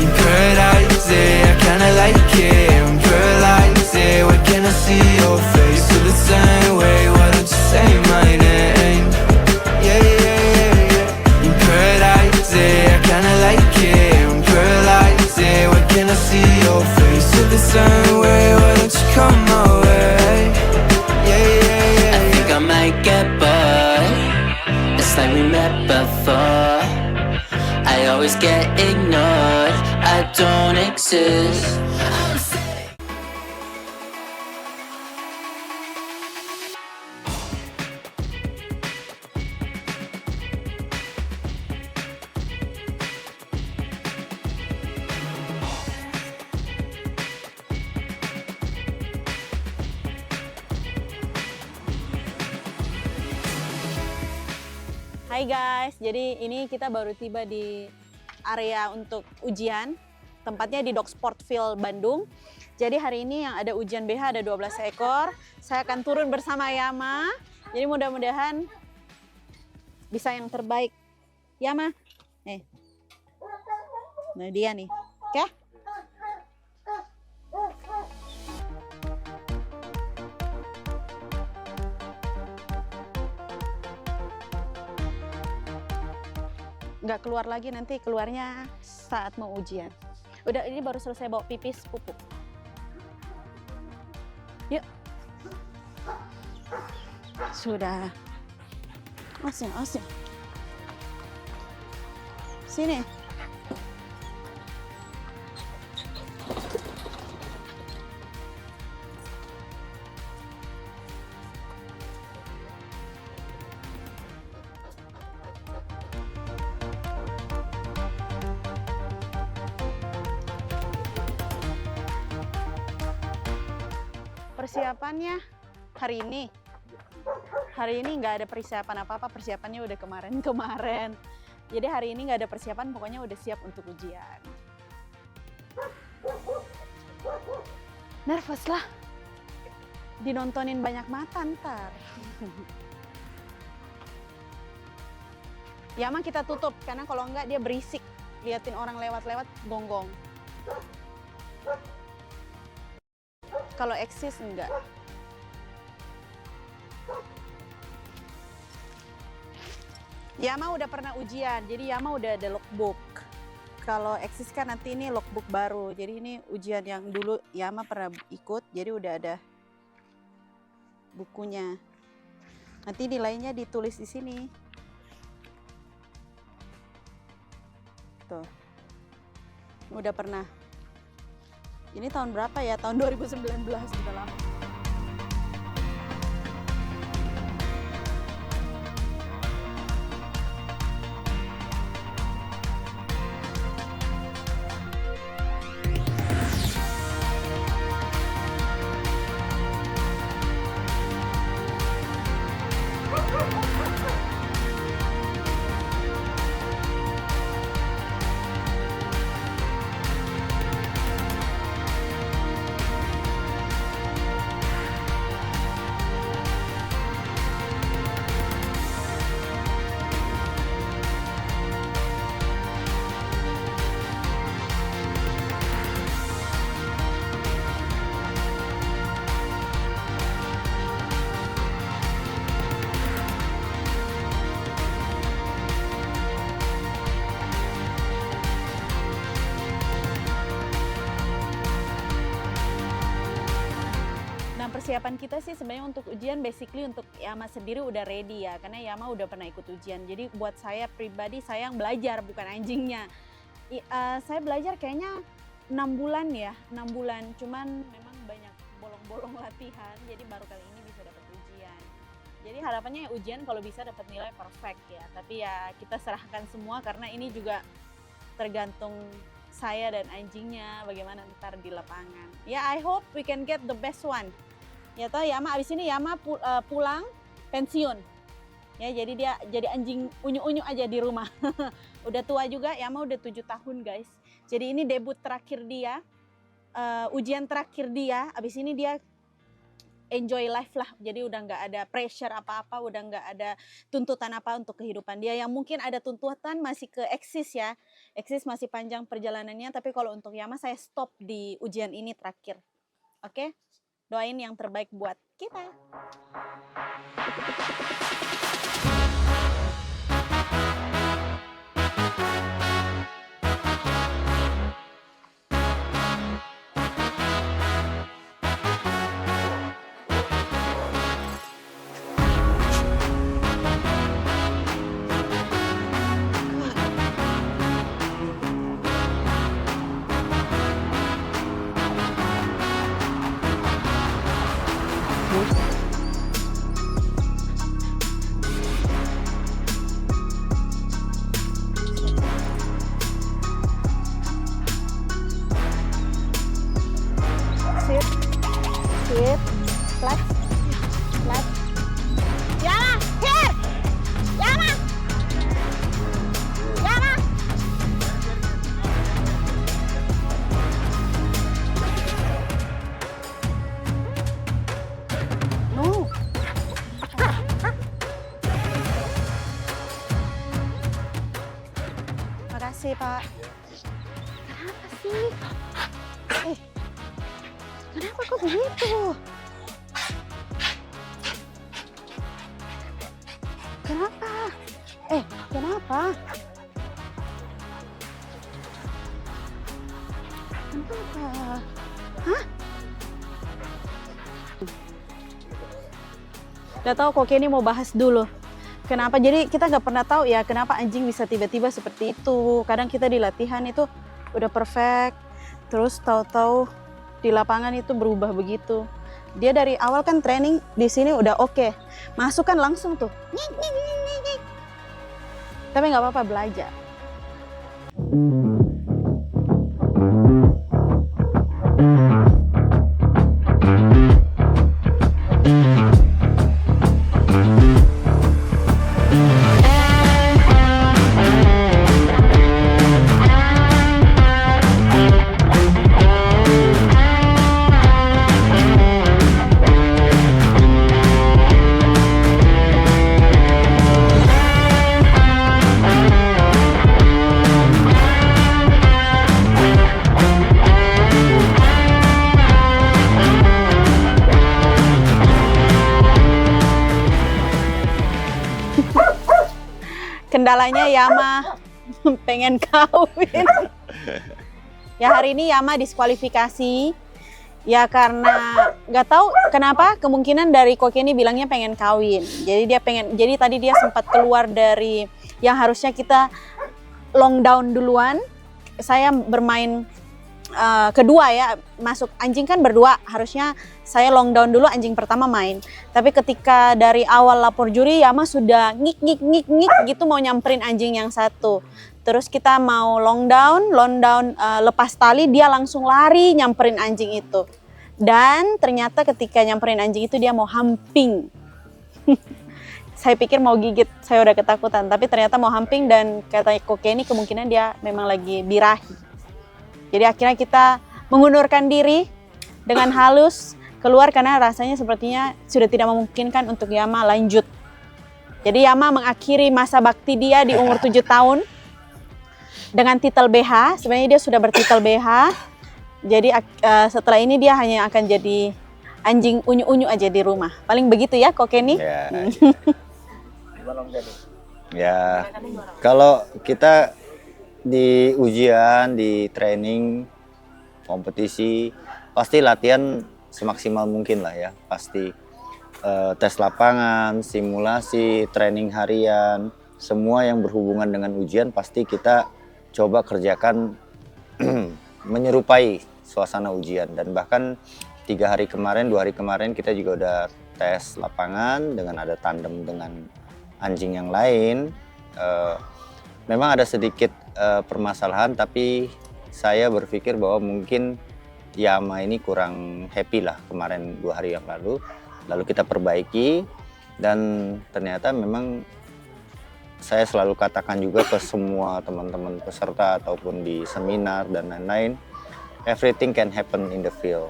In paradise, I kinda like it. I'm paralyzed, why can't I see your face? Feel the same way, why don't you say my name? Yeah, yeah, yeah, yeah. In paradise, I kinda like it. I'm paralyzed, why can't I see your face? Feel the same way, why don't you come my way? Yeah, yeah, yeah. I think I might get bored. It's like we met before. I always get ignored, I don't exist. Hai guys, jadi ini kita baru tiba di area untuk ujian. Tempatnya di Dog Sportfield Bandung. Jadi hari ini yang ada ujian BH ada 12 ekor. Saya akan turun bersama Yama. Jadi mudah-mudahan bisa yang terbaik. Yama, nah dia nih, oke? Nggak keluar lagi, nanti keluarnya saat mau ujian. Udah, ini baru selesai bawa pipis pupuk. Yuk. Sudah. Asin, asin. Sini. Persiapannya hari ini nggak ada persiapan apa-apa, persiapannya udah kemarin. Jadi hari ini nggak ada persiapan, pokoknya udah siap untuk ujian. Nervous lah, dinontonin banyak mata ntar. Ya mah kita tutup, karena kalau enggak dia berisik, liatin orang lewat-lewat gonggong. Kalau eksis enggak. Yama udah pernah ujian, jadi Yama udah ada logbook. Kalau eksis kan nanti ini logbook baru, jadi ini ujian yang dulu Yama pernah ikut, jadi udah ada bukunya. Nanti nilainya ditulis di sini. Tuh, udah pernah. Ini tahun berapa ya? Tahun 2019, udah lama. Persiapan kita sih sebenarnya untuk ujian basically untuk Yama sendiri udah ready ya, karena Yama udah pernah ikut ujian. Jadi buat saya pribadi, saya yang belajar bukan anjingnya. Saya belajar kayaknya 6 bulan ya, 6 bulan. Cuman memang banyak bolong-bolong latihan, jadi baru kali ini bisa dapat ujian. Jadi harapannya ujian kalau bisa dapat nilai perfect ya. Tapi ya kita serahkan semua karena ini juga tergantung saya dan anjingnya bagaimana ntar di lapangan. Ya, I hope we can get the best one. Ya toh Yama abis ini Yama pulang pensiun. Ya jadi dia jadi anjing unyu-unyu aja di rumah. Udah tua juga, Yama udah 7 tahun guys. Jadi ini debut terakhir dia, ujian terakhir dia. Abis ini dia enjoy life lah. Jadi udah nggak ada pressure apa-apa, udah nggak ada tuntutan apa untuk kehidupan dia. Yang mungkin ada tuntutan masih ke eksis ya. Eksis masih panjang perjalanannya, tapi kalau untuk Yama saya stop di ujian ini terakhir. Oke? Doain yang terbaik buat kita. Sip, sip, flat, flat. Yama, here! Yama! Yama! No. Makasih, Pak. Kenapa sih? Kenapa kok begitu? Kenapa? Kenapa? Kenapa? Hah? Gak tahu kok Kenny mau bahas dulu. Kenapa? Jadi kita nggak pernah tahu ya kenapa anjing bisa tiba-tiba seperti itu. Kadang kita di latihan itu udah perfect, terus tahu-tahu di lapangan itu berubah begitu. Dia dari awal kan training di sini udah oke. Masuk kan langsung tuh. Tapi nggak apa-apa, belajar. Kendalanya Yama pengen kawin. Ya hari ini Yama diskualifikasi. Ya karena nggak tahu kenapa, kemungkinan dari Ko Kenny bilangnya pengen kawin. Jadi tadi dia sempat keluar dari yang harusnya kita long down duluan. Saya bermain kedua ya, masuk anjing kan berdua, harusnya saya long down dulu, anjing pertama main. Tapi ketika dari awal lapor juri, Yama sudah ngik gitu mau nyamperin anjing yang satu. Terus kita mau long down, lepas tali, dia langsung lari nyamperin anjing itu. Dan ternyata ketika nyamperin anjing itu dia mau hamping. Saya pikir mau gigit, saya udah ketakutan. Tapi ternyata mau hamping dan kata Ko Kenny kemungkinan dia memang lagi birahi. Jadi akhirnya kita mengundurkan diri dengan halus keluar karena rasanya sepertinya sudah tidak memungkinkan untuk Yama lanjut. Jadi Yama mengakhiri masa bakti dia di umur 7 tahun dengan titel BH. Sebenarnya dia sudah bertitel BH. Jadi setelah ini dia hanya akan jadi anjing unyu-unyu aja di rumah. Paling begitu ya Ko Kenny? Ya, ya. Kalau kita di ujian, di training, kompetisi, pasti latihan semaksimal mungkin lah ya. Pasti tes lapangan, simulasi, training harian, semua yang berhubungan dengan ujian pasti kita coba kerjakan menyerupai suasana ujian. Dan bahkan 2 hari kemarin kita juga udah tes lapangan dengan ada tandem dengan anjing yang lain. Memang ada sedikit permasalahan, tapi saya berpikir bahwa mungkin Yama ini kurang happy lah kemarin 2 hari yang lalu kita perbaiki. Dan ternyata memang saya selalu katakan juga ke semua teman-teman peserta ataupun di seminar dan lain-lain, everything can happen in the field.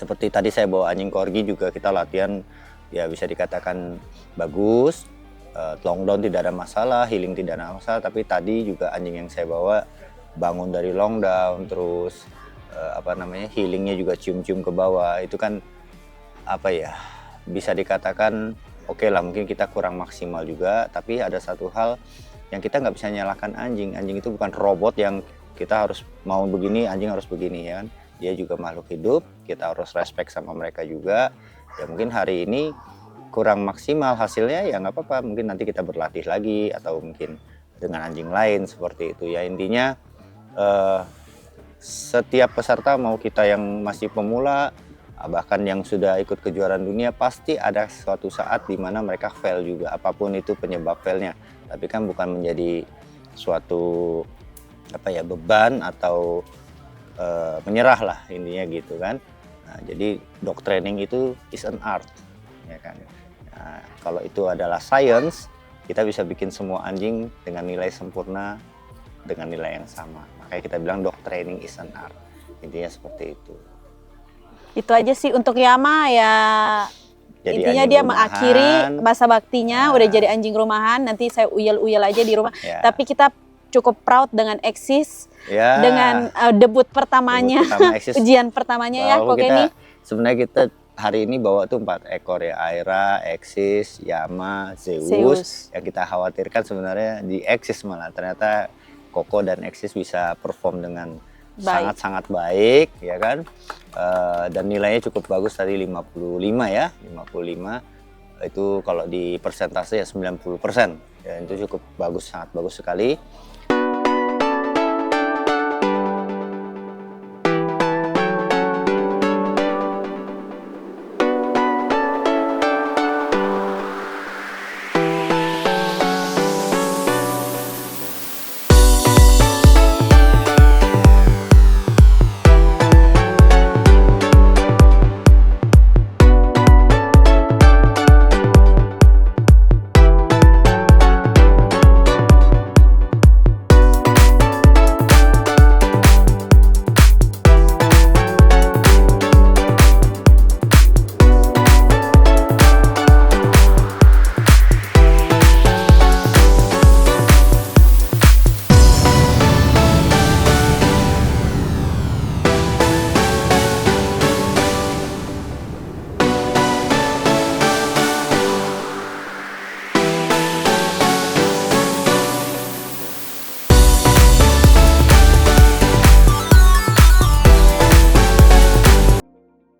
Seperti tadi saya bawa anjing corgi juga kita latihan ya bisa dikatakan bagus, long down tidak ada masalah, healing tidak ada masalah. Tapi tadi juga anjing yang saya bawa bangun dari long down, terus healingnya juga cium-cium ke bawah. Itu kan bisa dikatakan oke lah, mungkin kita kurang maksimal juga. Tapi ada satu hal yang kita nggak bisa nyalahkan anjing. Anjing itu bukan robot yang kita harus mau begini, anjing harus begini, ya kan. Dia juga makhluk hidup, kita harus respect sama mereka juga. Ya mungkin hari ini kurang maksimal hasilnya, ya nggak apa-apa, mungkin nanti kita berlatih lagi atau mungkin dengan anjing lain seperti itu. Ya intinya setiap peserta, mau kita yang masih pemula bahkan yang sudah ikut kejuaraan dunia, pasti ada suatu saat di mana mereka fail juga, apapun itu penyebab failnya. Tapi kan bukan menjadi suatu beban atau menyerah lah, intinya gitu kan. Nah, jadi dog training itu is an art, ya kan. Nah, kalau itu adalah science, kita bisa bikin semua anjing dengan nilai sempurna, dengan nilai yang sama. Makanya kita bilang dog training is an art, intinya seperti itu. Itu aja sih untuk Yama ya. Jadi intinya dia mengakhiri masa baktinya, udah jadi anjing rumahan. Nanti saya uyel-uyel aja di rumah. Ya. Tapi kita cukup proud dengan Eksis, ya, dengan debut pertamanya, ujian pertamanya ya kok ini. Sebenarnya kita hari ini bawa tuh 4 ekor ya, Aira, Eksis, Yama, Zeus. Yang kita khawatirkan sebenarnya di Eksis, malah ternyata Koko dan Eksis bisa perform dengan sangat-sangat baik, ya kan. Dan nilainya cukup bagus tadi 55 ya, 55 itu kalau di persentase ya 90%. Ya, itu cukup bagus, sangat bagus sekali.